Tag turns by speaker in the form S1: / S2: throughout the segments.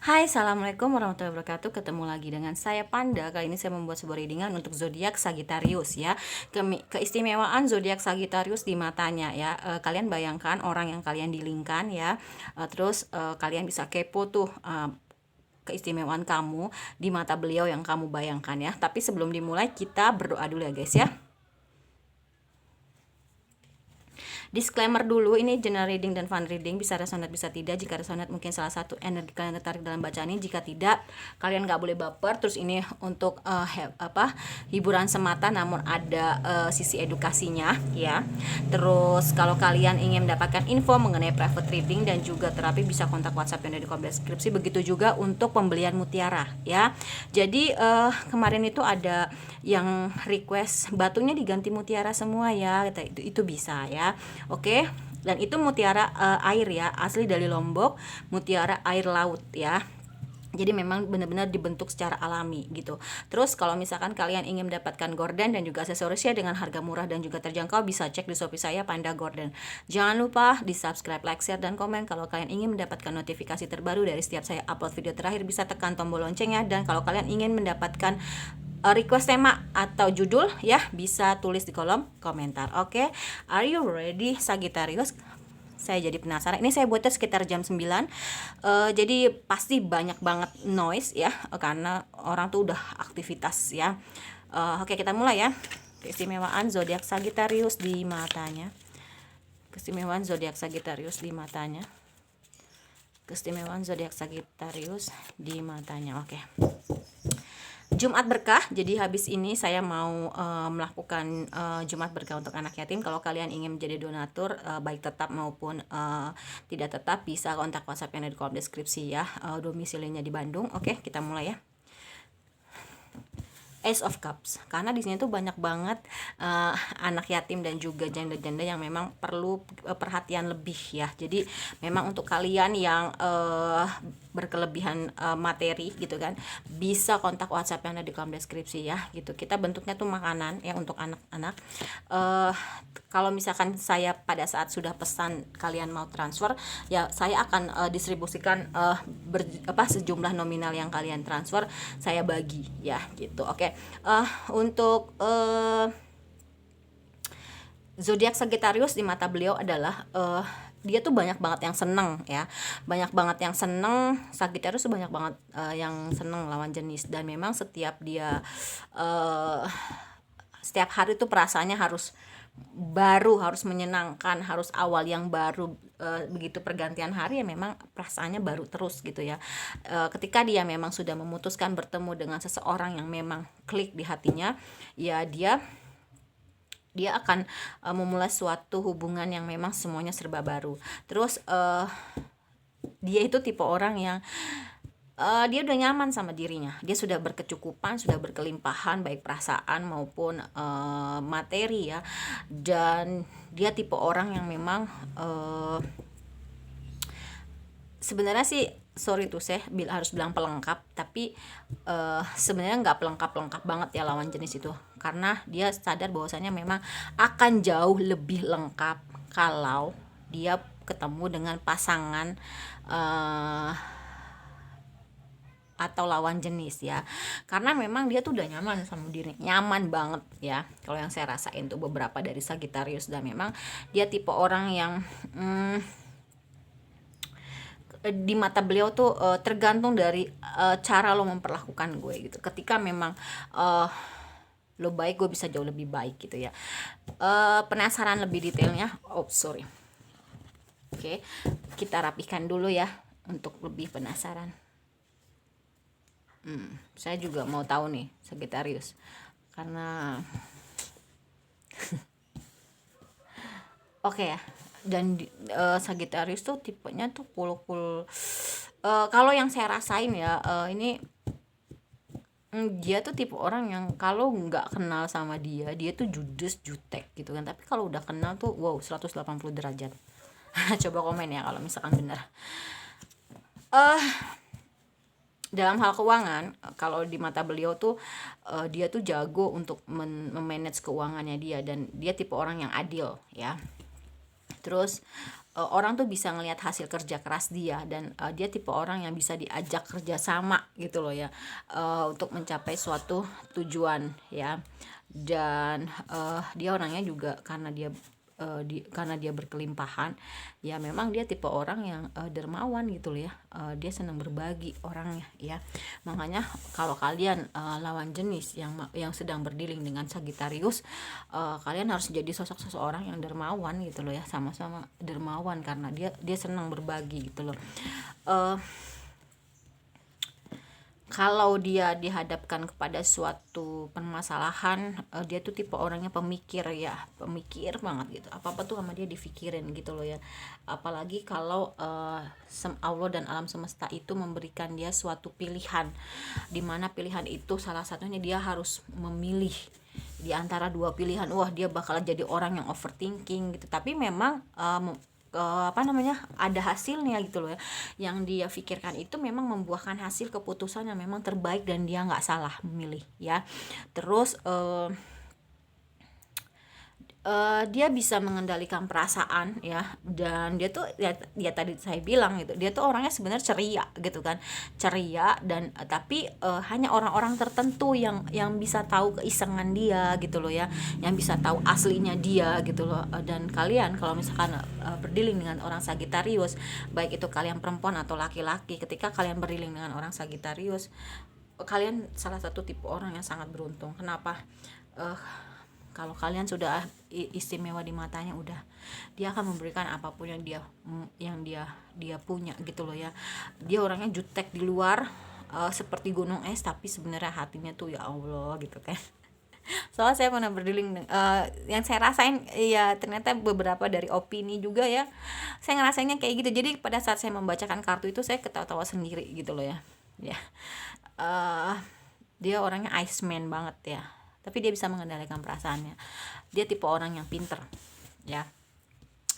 S1: Hai, assalamualaikum warahmatullahi wabarakatuh. Ketemu lagi dengan saya Panda. Kali ini saya membuat sebuah readingan untuk zodiak Sagittarius ya. Keistimewaan zodiak Sagittarius di matanya ya. Kalian bayangkan orang yang kalian dilingkan ya. Kalian bisa kepo tuh. Keistimewaan kamu di mata beliau yang kamu bayangkan ya. Tapi sebelum dimulai kita berdoa dulu ya guys ya. Disclaimer dulu, ini general reading dan fun reading, bisa resonate bisa tidak. Jika resonate mungkin salah satu energi kalian tertarik dalam bacaan ini, jika tidak kalian nggak boleh baper. Terus ini untuk hiburan semata, namun ada sisi edukasinya ya. Terus kalau kalian ingin mendapatkan info mengenai private reading dan juga terapi, bisa kontak WhatsApp yang ada di kolom deskripsi. Begitu juga untuk pembelian mutiara ya. Jadi kemarin itu ada yang request batunya diganti mutiara semua ya, itu bisa ya. Oke, dan itu mutiara air ya, asli dari Lombok, mutiara air laut ya. Jadi memang benar-benar dibentuk secara alami gitu. Terus kalau misalkan kalian ingin mendapatkan gorden dan juga aksesorisnya dengan harga murah dan juga terjangkau, bisa cek di Shopee saya Panda Gorden. Jangan lupa di subscribe, like, share, dan komen. Kalau kalian ingin mendapatkan notifikasi terbaru dari setiap saya upload video terakhir, bisa tekan tombol loncengnya. Dan kalau kalian ingin mendapatkan request tema atau judul ya, bisa tulis di kolom komentar. Oke, are you ready Sagittarius? Saya jadi penasaran. Ini saya buatnya sekitar jam 9. Jadi pasti banyak banget noise ya, karena orang tuh udah aktivitas ya. Oke, kita mulai ya. Keistimewaan zodiak Sagittarius di matanya. Keistimewaan zodiak Sagittarius di matanya. Keistimewaan zodiak Sagittarius di matanya. Oke. Jumat berkah. Jadi habis ini saya mau melakukan Jumat berkah untuk anak yatim. Kalau kalian ingin menjadi donatur baik tetap maupun tidak tetap, bisa kontak WhatsApp yang ada di kolom deskripsi ya. Domisilinya di Bandung. Oke, kita mulai ya. Ace of Cups, karena di sini tuh banyak banget anak yatim dan juga janda-janda yang memang perlu perhatian lebih ya. Jadi memang untuk kalian yang berkelebihan materi gitu kan, bisa kontak WhatsApp yang ada di kolom deskripsi ya gitu. Kita bentuknya tuh makanan ya untuk anak-anak. Kalau misalkan saya pada saat sudah pesan kalian mau transfer ya, saya akan distribusikan sejumlah nominal yang kalian transfer saya bagi ya gitu. Oke. Untuk zodiak Sagittarius di mata beliau adalah dia tuh banyak banget yang seneng ya, banyak banget yang seneng. Sagittarius tuh banyak banget yang seneng lawan jenis, dan memang setiap dia setiap hari tuh perasaannya harus baru, harus menyenangkan, harus awal yang baru. Begitu pergantian hari ya memang perasaannya baru terus gitu ya. Ketika dia memang sudah memutuskan bertemu dengan seseorang yang memang klik di hatinya ya, dia akan memulai suatu hubungan yang memang semuanya serba baru. Terus dia itu tipe orang yang dia udah nyaman sama dirinya, dia sudah berkecukupan, sudah berkelimpahan baik perasaan maupun materi ya. Dan dia tipe orang yang memang sebenarnya sih, sorry tuh saya harus bilang pelengkap, tapi sebenarnya nggak pelengkap banget ya lawan jenis itu, karena dia sadar bahwasanya memang akan jauh lebih lengkap kalau dia ketemu dengan pasangan atau lawan jenis ya, karena memang dia tuh udah nyaman sama diri, nyaman banget ya. Kalau yang saya rasain tuh beberapa dari Sagittarius, dan memang dia tipe orang yang di mata beliau tuh tergantung dari cara lo memperlakukan gue gitu. Ketika memang lo baik, gue bisa jauh lebih baik gitu ya. Penasaran lebih detailnya? Oke, kita rapikan dulu ya untuk lebih penasaran. Saya juga mau tahu nih Sagittarius, karena oke ya. Dan Sagittarius tuh tipenya tuh kalau yang saya rasain ya, ini dia tuh tipe orang yang kalau nggak kenal sama dia tuh judes jutek gitu kan, tapi kalau udah kenal tuh wow 180 derajat. Coba komen ya kalau misalkan benar. Dalam hal keuangan, kalau di mata beliau tuh dia tuh jago untuk memanage keuangannya dia, dan dia tipe orang yang adil ya. Terus orang tuh bisa ngelihat hasil kerja keras dia, dan dia tipe orang yang bisa diajak kerja sama gitu loh ya, untuk mencapai suatu tujuan ya. Dan dia orangnya juga karena dia berkelimpahan ya, memang dia tipe orang yang dermawan gitu loh ya. Dia senang berbagi orangnya ya. Makanya kalau kalian lawan jenis yang sedang berdealing dengan Sagittarius, kalian harus jadi sosok seseorang yang dermawan gitu loh ya, sama-sama dermawan, karena dia senang berbagi gitu loh. Kalau dia dihadapkan kepada suatu permasalahan, dia tuh tipe orangnya pemikir ya, pemikir banget gitu, apa apa tuh sama dia dipikirin gitu loh ya. Apalagi kalau Allah dan alam semesta itu memberikan dia suatu pilihan, dimana pilihan itu salah satunya dia harus memilih di antara dua pilihan. Wah, dia bakal jadi orang yang overthinking gitu, tapi memang ada hasilnya gitu loh ya. Yang dia pikirkan itu memang membuahkan hasil keputusan yang memang terbaik, dan dia nggak salah memilih ya. Terus dia bisa mengendalikan perasaan ya, dan dia tuh ya tadi saya bilang gitu, dia tuh orangnya sebenarnya ceria gitu kan, ceria, dan tapi hanya orang-orang tertentu yang bisa tahu keisengan dia gitu loh ya, yang bisa tahu aslinya dia gitu loh. Dan kalian kalau misalkan berdealing dengan orang Sagittarius, baik itu kalian perempuan atau laki-laki, ketika kalian berdealing dengan orang Sagittarius, kalian salah satu tipe orang yang sangat beruntung. Kenapa? Kalau kalian sudah istimewa di matanya, udah dia akan memberikan apapun yang dia punya gitu loh ya. Dia orangnya jutek di luar, seperti gunung es, tapi sebenarnya hatinya tuh ya Allah gitu kan. Soalnya saya pernah berdealing, yang saya rasain ya, ternyata beberapa dari opini juga ya, saya ngerasainnya kayak gitu. Jadi pada saat saya membacakan kartu itu, saya ketawa-tawa sendiri gitu loh ya. Eh, Dia orangnya Iceman banget ya, tapi dia bisa mengendalikan perasaannya. Dia tipe orang yang pinter ya.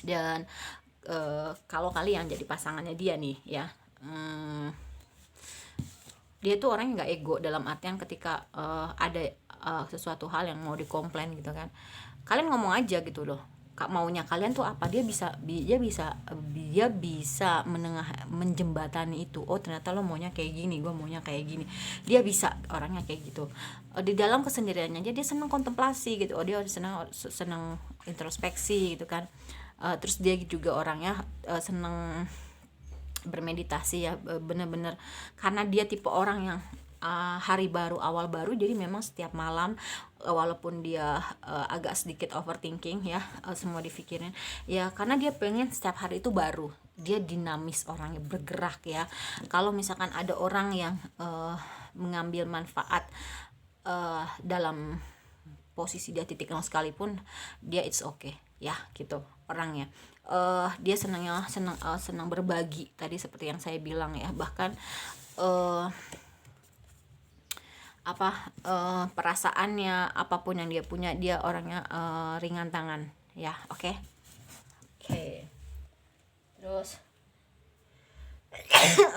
S1: Dan kalau kalian jadi pasangannya dia nih ya, dia tuh orang yang nggak ego, dalam artian ketika ada sesuatu hal yang mau dikomplain gitu kan, kalian ngomong aja gitu loh, maunya kalian tuh apa. Dia bisa menjembatani itu. Oh, ternyata lo maunya kayak gini, gue maunya kayak gini. Dia bisa orangnya kayak gitu. Di dalam kesendiriannya aja dia senang kontemplasi gitu. Oh, dia senang introspeksi gitu kan. Terus dia juga orangnya senang bermeditasi ya, bener-bener, karena dia tipe orang yang hari baru, awal baru, jadi memang setiap malam, walaupun dia agak sedikit overthinking ya, semua dipikirin ya, karena dia pengen setiap hari itu baru. Dia dinamis, orangnya bergerak ya. Kalau misalkan ada orang yang mengambil manfaat dalam posisi dia titik nol sekalipun, dia it's okay ya gitu orangnya. Dia senang berbagi, tadi seperti yang saya bilang ya. Bahkan perasaannya, apapun yang dia punya, dia orangnya ringan tangan ya. Oke. Terus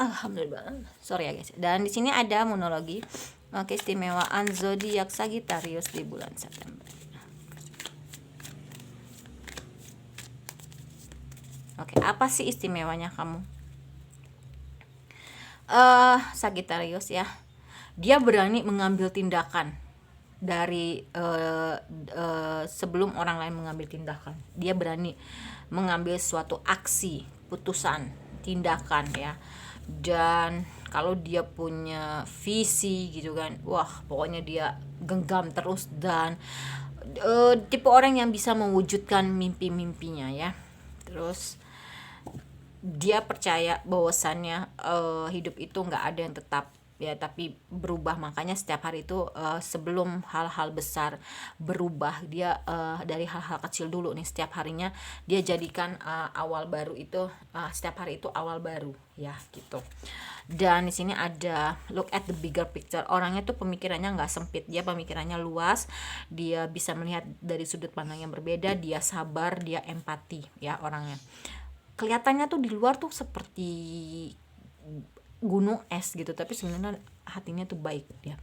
S1: alhamdulillah, sorry ya guys. Dan di sini ada monologi keistimewaan zodiak Sagittarius di bulan September. Oke, apa sih istimewanya kamu? Sagittarius ya, dia berani mengambil tindakan dari sebelum orang lain mengambil tindakan. Dia berani mengambil suatu aksi, putusan, tindakan ya. Dan kalau dia punya visi gitu kan, wah pokoknya dia genggam terus, dan tipe orang yang bisa mewujudkan mimpi-mimpinya ya. Terus dia percaya bahwasannya hidup itu nggak ada yang tetap ya, tapi berubah. Makanya setiap hari itu sebelum hal-hal besar berubah, dia dari hal-hal kecil dulu nih, setiap harinya dia jadikan awal baru itu, setiap hari itu awal baru ya gitu. Dan di sini ada look at the bigger picture. Orangnya tuh pemikirannya nggak sempit, dia pemikirannya luas, dia bisa melihat dari sudut pandang yang berbeda, dia sabar, dia empati ya orangnya. Kelihatannya tuh di luar tuh seperti gunung es gitu, tapi sebenarnya hatinya tuh baik ya.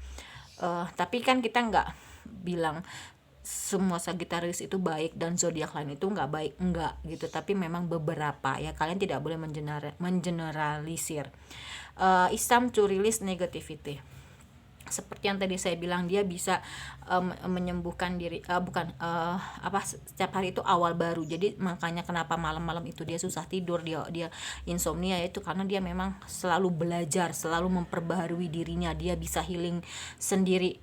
S1: Tapi kan kita nggak bilang semua Sagittarius itu baik dan zodiak lain itu nggak baik, enggak gitu, tapi memang beberapa ya, kalian tidak boleh mengeneralisir. It's time to release negativity. Seperti yang tadi saya bilang, dia bisa menyembuhkan diri, bukan setiap hari itu awal baru. Jadi makanya kenapa malam-malam itu dia susah tidur, dia insomnia, itu karena dia memang selalu belajar, selalu memperbaharui dirinya. Dia bisa healing sendiri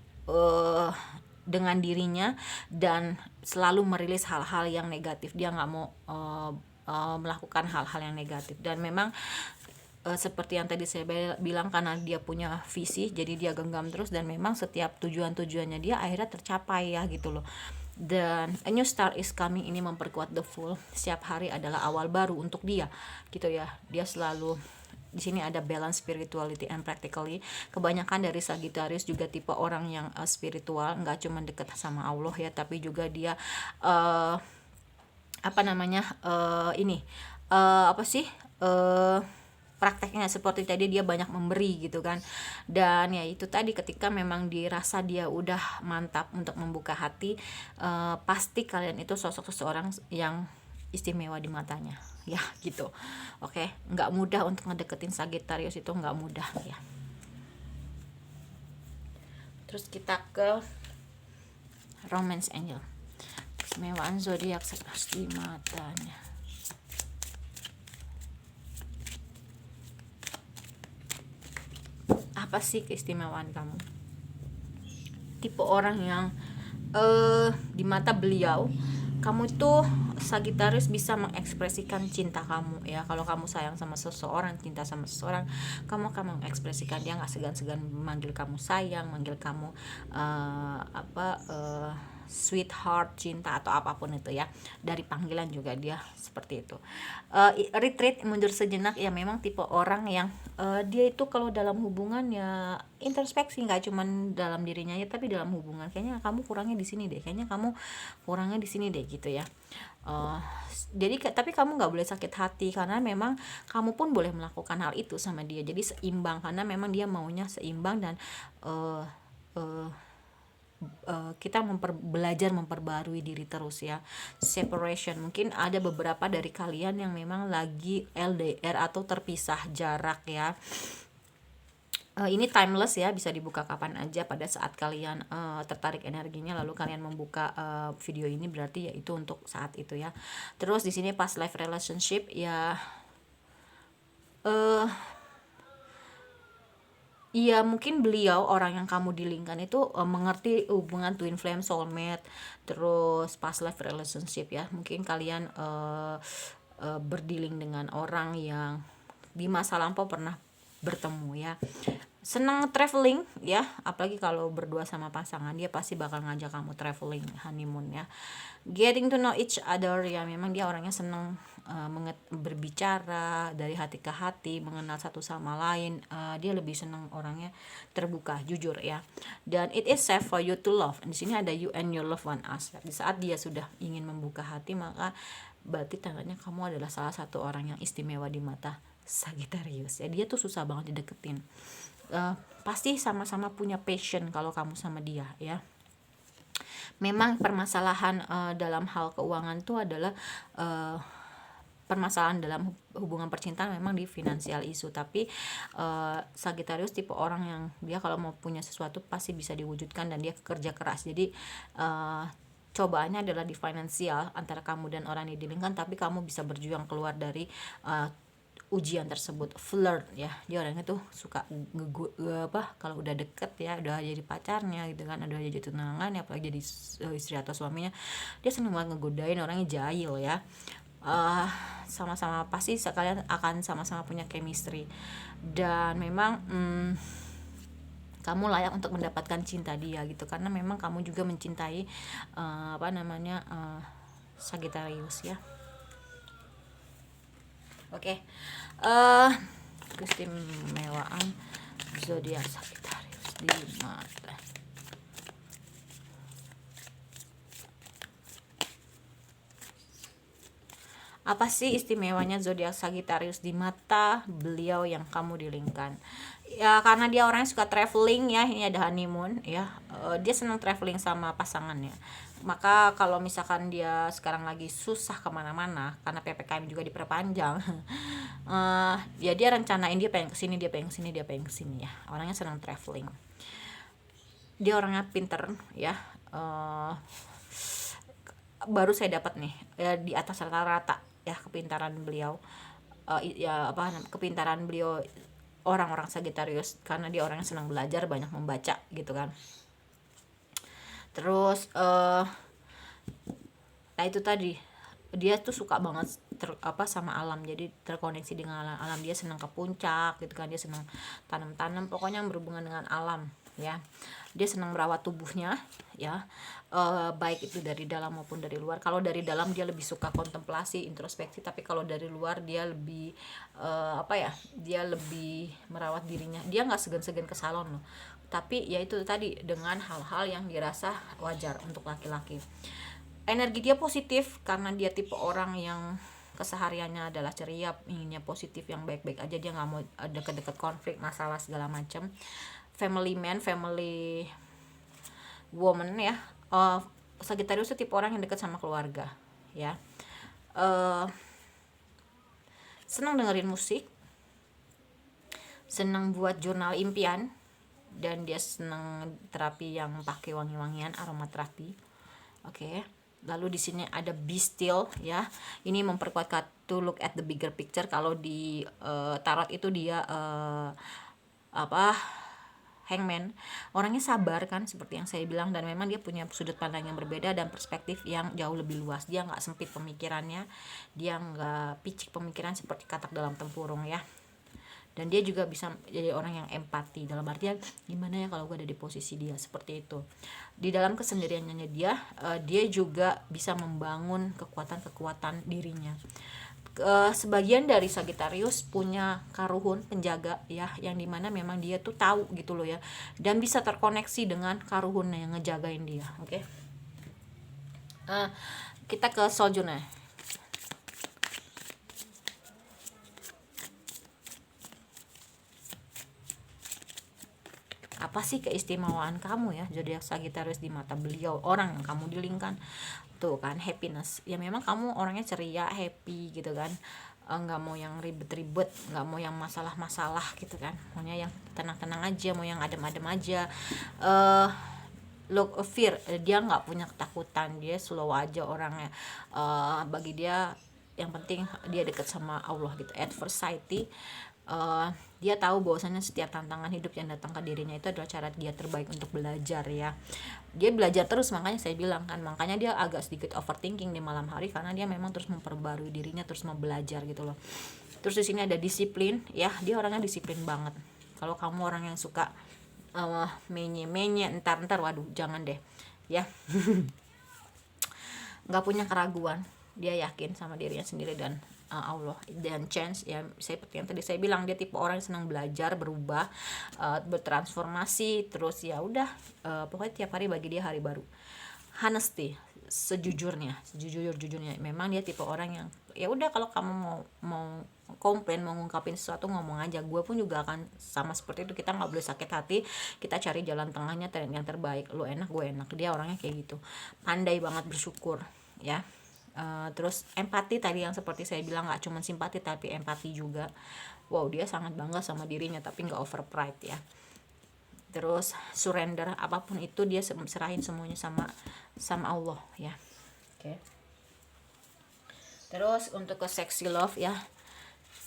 S1: dengan dirinya dan selalu merilis hal-hal yang negatif. Dia nggak mau melakukan hal-hal yang negatif. Dan memang seperti yang tadi saya bilang, karena dia punya visi, jadi dia genggam terus, dan memang setiap tujuannya dia akhirnya tercapai ya gitu loh. Dan a new start is coming ini memperkuat the full. Setiap hari adalah awal baru untuk dia gitu ya. Dia selalu di sini ada balance spirituality and practically. Kebanyakan dari Sagittarius juga tipe orang yang spiritual, nggak cuma dekat sama Allah ya, tapi juga dia prakteknya seperti tadi, dia banyak memberi gitu kan. Dan ya itu tadi, ketika memang dirasa dia udah mantap untuk membuka hati, pasti kalian itu sosok seseorang yang istimewa di matanya ya gitu. Oke, nggak mudah untuk ngedeketin Sagittarius, itu nggak mudah ya. Terus kita ke romance angel, keistimewaan zodiak di matanya. Apa sih keistimewaan kamu? Tipe orang yang di mata beliau, kamu tuh Sagittarius bisa mengekspresikan cinta kamu ya. Kalau kamu sayang sama seseorang, cinta sama seseorang, kamu akan mengekspresikan. Dia nggak segan-segan manggil kamu sayang, manggil kamu sweetheart, cinta, atau apapun itu ya. Dari panggilan juga dia seperti itu. Retreat, mundur sejenak ya. Memang tipe orang yang dia itu kalau dalam hubungan ya introspeksi, nggak cuman dalam dirinya ya, tapi dalam hubungan. Kayaknya kamu kurangnya di sini deh, kayaknya kamu kurangnya di sini deh gitu ya. Jadi tapi kamu nggak boleh sakit hati, karena memang kamu pun boleh melakukan hal itu sama dia. Jadi seimbang, karena memang dia maunya seimbang. Dan kita belajar memperbarui diri terus ya. Separation, mungkin ada beberapa dari kalian yang memang lagi LDR atau terpisah jarak ya. Ini timeless ya, bisa dibuka kapan aja pada saat kalian tertarik energinya, lalu kalian membuka video ini, berarti ya itu untuk saat itu ya. Terus di sini past life relationship ya, iya mungkin beliau, orang yang kamu dilingkan itu mengerti hubungan twin flame, soulmate, terus past life relationship ya. Mungkin kalian berdealing dengan orang yang di masa lampau pernah bertemu ya. Senang traveling ya, apalagi kalau berdua sama pasangan, dia pasti bakal ngajak kamu traveling, honeymoon ya. Getting to know each other ya, memang dia orangnya senang berbicara dari hati ke hati, mengenal satu sama lain. Dia lebih senang orangnya terbuka, jujur ya. Dan it is safe for you to love. Di sini ada you and your loved one us. Di saat dia sudah ingin membuka hati, maka berarti tandanya kamu adalah salah satu orang yang istimewa di mata Sagittarius ya. Dia tuh susah banget dideketin. Pasti sama-sama punya passion kalau kamu sama dia ya. Memang permasalahan dalam hal keuangan itu adalah permasalahan dalam hubungan percintaan, memang di finansial isu. Tapi Sagittarius tipe orang yang dia kalau mau punya sesuatu pasti bisa diwujudkan, dan dia kerja keras. Jadi cobaannya adalah di finansial antara kamu dan orang yang dilingkan, tapi kamu bisa berjuang keluar dari ujian tersebut. Flirt ya, dia orangnya tuh suka kalau udah deket ya, udah jadi pacarnya gitu kan, udah jadi tunangan ya, apalagi jadi istri atau suaminya, dia seneng banget ngegodain, orangnya jahil ya. Sama-sama pasti sekalian akan sama-sama punya chemistry. Dan memang kamu layak untuk mendapatkan cinta dia gitu, karena memang kamu juga mencintai Sagittarius ya. Oke. Keistimewaan zodiak Sagittarius di mata. Apa sih istimewanya zodiak Sagittarius di mata beliau yang kamu dilingkan? Ya karena dia orang yang suka traveling ya, ini ada honeymoon ya. Dia senang traveling sama pasangannya. Maka kalau misalkan dia sekarang lagi susah kemana-mana karena ppkm juga diperpanjang, ya dia rencanain dia pengen kesini, dia pengen kesini, dia pengen kesini ya. Orangnya senang traveling. Dia orangnya pinter ya. Baru saya dapat nih ya, di atas rata-rata ya kepintaran beliau, ya apa kepintaran beliau orang-orang Sagittarius, karena dia orang yang senang belajar, banyak membaca gitu kan. Terus nah itu tadi dia tuh suka banget sama alam, jadi terkoneksi dengan alam, dia senang ke puncak gitu kan, dia senang tanam-tanam, pokoknya yang berhubungan dengan alam ya. Dia senang merawat tubuhnya ya, baik itu dari dalam maupun dari luar. Kalau dari dalam dia lebih suka kontemplasi, introspeksi, tapi kalau dari luar dia lebih dia lebih merawat dirinya. Dia nggak segan-segan ke salon loh, tapi ya itu tadi dengan hal-hal yang dirasa wajar untuk laki-laki. Energi dia positif karena dia tipe orang yang kesehariannya adalah ceria, inginnya positif, yang baik-baik aja, dia nggak mau deket-deket konflik, masalah segala macam. Family man, family woman ya. Sagittarius itu tipe orang yang dekat sama keluarga ya. Senang dengerin musik, senang buat jurnal impian, dan dia senang terapi yang pakai wangi-wangian, aromaterapi. Oke. Lalu di sini ada be still ya. Ini memperkuat to look at the bigger picture. Kalau di tarot itu dia hangman, orangnya sabar kan, seperti yang saya bilang, dan memang dia punya sudut pandang yang berbeda dan perspektif yang jauh lebih luas. Dia nggak sempit pemikirannya, dia nggak picik pemikiran seperti katak dalam tempurung ya. Dan dia juga bisa jadi orang yang empati, dalam artian gimana ya kalau gue ada di posisi dia, seperti itu. Di dalam kesendiriannya dia juga bisa membangun kekuatan dirinya. Sebagian dari Sagittarius punya karuhun penjaga ya, yang dimana memang dia tuh tahu gitu loh ya, dan bisa terkoneksi dengan karuhun yang ngejagain dia. Oke. Kita ke Soljuna. Apa sih keistimewaan kamu ya zodiak Sagittarius di mata beliau, orang yang kamu dilingkan? Tuh kan, happiness ya, memang kamu orangnya ceria, happy gitu kan, nggak mau yang ribet-ribet, nggak mau yang masalah-masalah gitu kan, maunya yang tenang-tenang aja, mau yang adem-adem aja. Look of fear, dia nggak punya ketakutan, dia slow aja orangnya. Bagi dia yang penting dia dekat sama Allah gitu. At first sight, dia tahu bahwasanya setiap tantangan hidup yang datang ke dirinya itu adalah cara dia terbaik untuk belajar ya. Dia belajar terus, makanya saya bilang kan, makanya dia agak sedikit overthinking di malam hari, karena dia memang terus memperbarui dirinya, terus mau belajar gitu loh. Terus di sini ada disiplin ya, dia orangnya disiplin banget. Kalau kamu orang yang suka menye entar waduh jangan deh ya. Nggak punya keraguan, dia yakin sama dirinya sendiri dan Allah dan chance ya. Seperti yang tadi saya bilang, dia tipe orang yang senang belajar, berubah, bertransformasi, terus ya udah, pokoknya tiap hari bagi dia hari baru. Honesty, sejujurnya memang dia tipe orang yang ya udah, kalau kamu mau komplain, mau ngungkapin sesuatu, ngomong aja. Gue pun juga akan sama seperti itu, kita nggak boleh sakit hati, kita cari jalan tengahnya yang terbaik, lu enak gue enak. Dia orangnya kayak gitu, pandai banget bersyukur ya. Terus empati tadi yang seperti saya bilang, nggak cuma simpati tapi empati juga. Wow, dia sangat bangga sama dirinya tapi nggak over pride ya. Terus surrender, apapun itu dia serahin semuanya sama Allah ya. Oke. Terus untuk ke sexy love ya,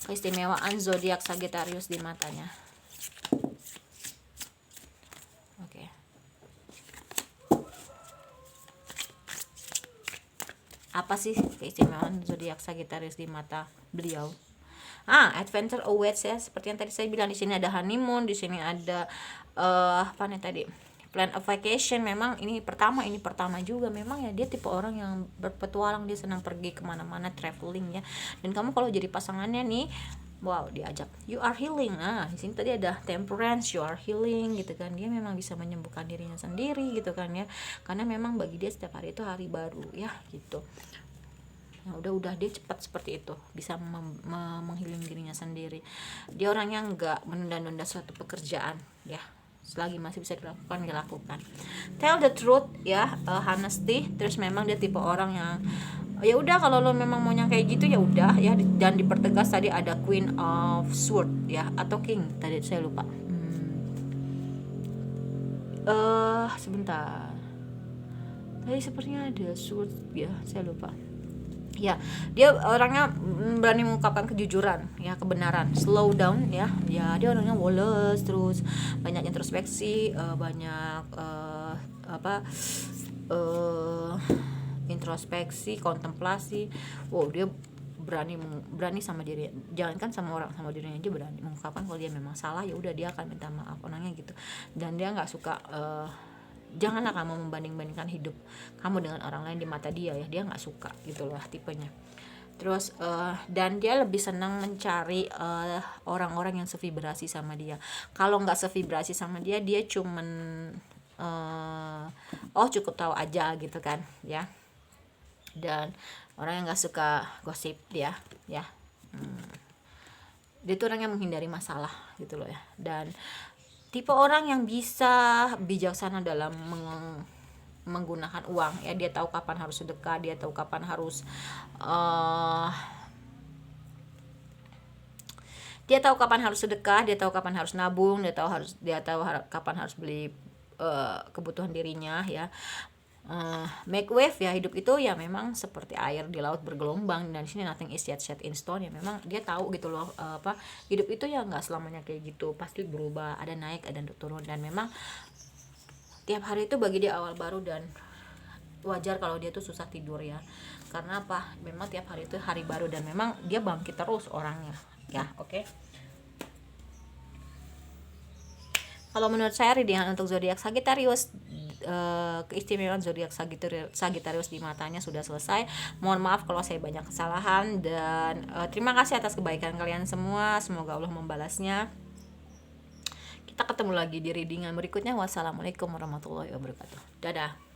S1: keistimewaan zodiak Sagittarius di matanya. Oke. Apa sih keistimewaan zodiak Sagittarius di mata beliau? Adventure awaits ya, seperti yang tadi saya bilang. Di sini ada honeymoon, di sini ada apa nih tadi, plan of vacation. Memang ini pertama juga, memang ya dia tipe orang yang berpetualang, dia senang pergi kemana-mana, traveling ya. Dan kamu kalau jadi pasangannya nih, wow, diajak you are healing. Di sini tadi ada temperance, you are healing gitu kan. Dia memang bisa menyembuhkan dirinya sendiri gitu kan ya, karena memang bagi dia setiap hari itu hari baru ya gitu. Ya udah dia cepat seperti itu, bisa menghealing dirinya sendiri. Dia orangnya nggak menunda-nunda suatu pekerjaan ya, selagi masih bisa dilakukan dilakukan. Tell the truth ya, honesty. Terus memang dia tipe orang yang ya udah, kalau lo memang maunya kayak gitu ya udah ya. Dan dipertegas tadi ada Queen of Sword ya, atau King tadi saya lupa. Sebentar, tadi sepertinya ada Sword ya, saya lupa ya. Dia orangnya berani mengungkapkan kejujuran ya, kebenaran. Slow down ya, dia orangnya woles, terus banyak introspeksi, banyak introspeksi, kontemplasi. Wow, dia berani sama diri, jangankan sama orang, sama dirinya aja berani mengungkapkan kalau dia memang salah. Ya udah, dia akan minta maaf orangnya gitu. Dan dia nggak suka, janganlah kamu membanding-bandingkan hidup kamu dengan orang lain di mata dia ya, dia nggak suka gitu loh tipenya. Terus dan dia lebih senang mencari orang-orang yang sevibrasi sama dia. Kalau nggak sevibrasi sama dia, dia cuman cukup tahu aja gitu kan ya. Dan orang yang nggak suka gosip dia ya. Dia tuh orang yang menghindari masalah gitu loh ya. Dan tipe orang yang bisa bijaksana dalam menggunakan uang ya. Dia tahu kapan harus sedekah, dia tahu kapan harus sedekah, dia tahu kapan harus nabung, dia tahu kapan harus beli kebutuhan dirinya ya. Make wave ya, hidup itu ya memang seperti air di laut bergelombang, dan di sini nothing is yet set in stone ya. Memang dia tahu gitu loh, hidup itu ya nggak selamanya kayak gitu, pasti berubah, ada naik ada turun. Dan memang tiap hari itu bagi dia awal baru, dan wajar kalau dia tuh susah tidur ya. Karena apa? Memang tiap hari itu hari baru, dan memang dia bangkit terus orangnya ya. Oke. Kalau menurut saya readingan untuk zodiak Sagittarius, keistimewaan zodiak Sagittarius di matanya sudah selesai. Mohon maaf kalau saya banyak kesalahan, dan terima kasih atas kebaikan kalian semua. Semoga Allah membalasnya. Kita ketemu lagi di readingan berikutnya. Wassalamualaikum warahmatullahi wabarakatuh. Dadah.